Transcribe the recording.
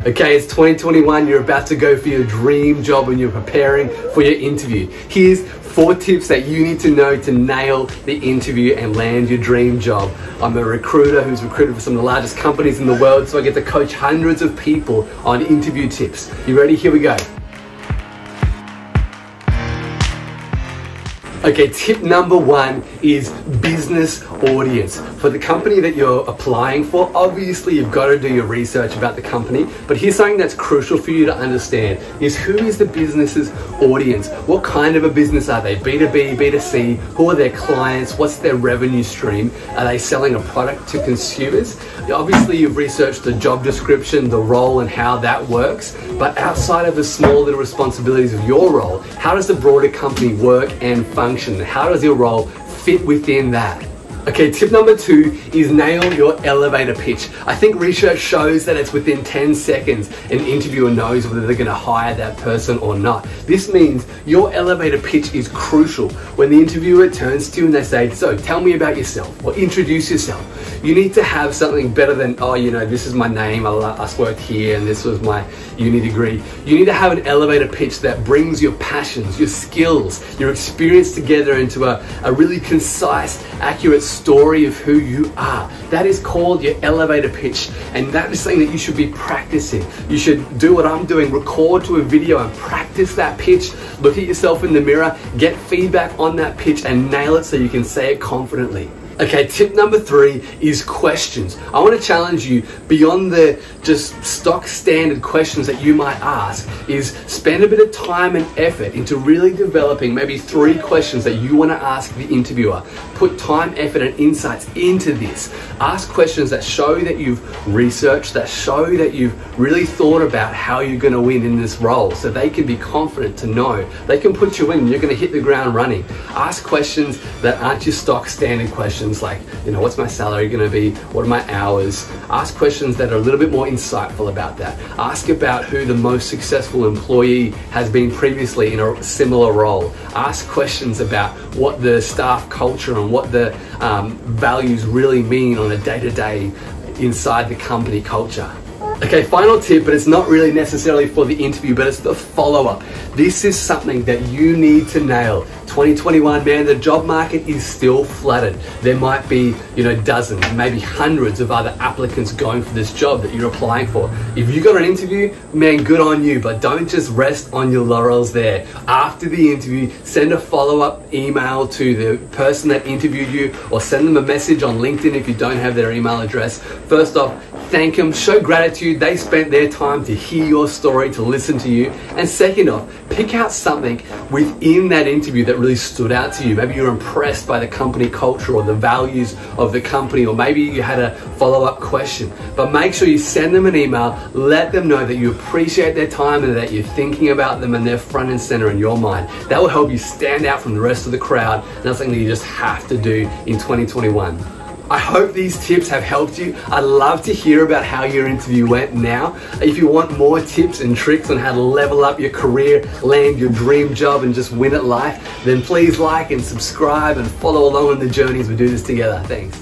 Okay, it's 2021, you're about to go for your dream job and you're preparing for your interview. Here's 4 tips that you need to know to nail the interview and land your dream job. I'm a recruiter who's recruited for some of the largest companies in the world, so I get to coach hundreds of people on interview tips. You ready? Here we go. Okay, tip number 1 is business audience. For the company that you're applying for, obviously you've got to do your research about the company, but here's something that's crucial for you to understand is who is the business's audience? What kind of a business are they? B2B, B2C? Who are their clients? What's their revenue stream? Are they selling a product to consumers? Obviously you've researched the job description, the role and how that works, but outside of the small little responsibilities of your role, how does the broader company work and function? How does your role fit within that? Okay, tip number 2 is nail your elevator pitch. I think research shows that it's within 10 seconds an interviewer knows whether they're going to hire that person or not. This means your elevator pitch is crucial. When the interviewer turns to you and they say, so tell me about yourself or introduce yourself, you need to have something better than, oh, you know, this is my name, I worked here and this was my uni degree. You need to have an elevator pitch that brings your passions, your skills, your experience together into a really concise, accurate story of who you are. That is called your elevator pitch, and that is something that you should be practicing. You should do what I'm doing, record to a video and practice that pitch. Look at yourself in the mirror, get feedback on that pitch and nail it so you can say it confidently. Okay, tip number 3 is questions. I want to challenge you beyond the just stock standard questions that you might ask, is spend a bit of time and effort into really developing maybe 3 questions that you want to ask the interviewer. Put time, effort and insights into this. Ask questions that show that you've researched, that show that you've really thought about how you're going to win in this role, so they can be confident to know they can put you in, you're going to hit the ground running. Ask questions that aren't your stock standard questions like, you know, what's my salary going to be? What are my hours? Ask questions that are a little bit more insightful about that. Ask about who the most successful employee has been previously in a similar role. Ask questions about what the staff culture and what the values really mean on a day-to-day inside the company culture. Okay, final tip, but it's not really necessarily for the interview, but it's the follow-up. This is something that you need to nail. 2021, man, the job market is still flooded. There might be, you know, dozens, maybe hundreds of other applicants going for this job that you're applying for. If you got an interview, man, good on you, but don't just rest on your laurels there. After the interview, send a follow-up email to the person that interviewed you, or send them a message on LinkedIn if you don't have their email address. First off, thank them, show gratitude. They spent their time to hear your story, to listen to you. And second off, pick out something within that interview that really stood out to you. Maybe you're impressed by the company culture or the values of the company, or maybe you had a follow-up question. But make sure you send them an email, let them know that you appreciate their time and that you're thinking about them and they're front and center in your mind. That will help you stand out from the rest of the crowd, and that's something that you just have to do in 2021. I hope these tips have helped you. I'd love to hear about how your interview went now. If you want more tips and tricks on how to level up your career, land your dream job and just win at life, then please like and subscribe and follow along on the journey as we do this together. Thanks.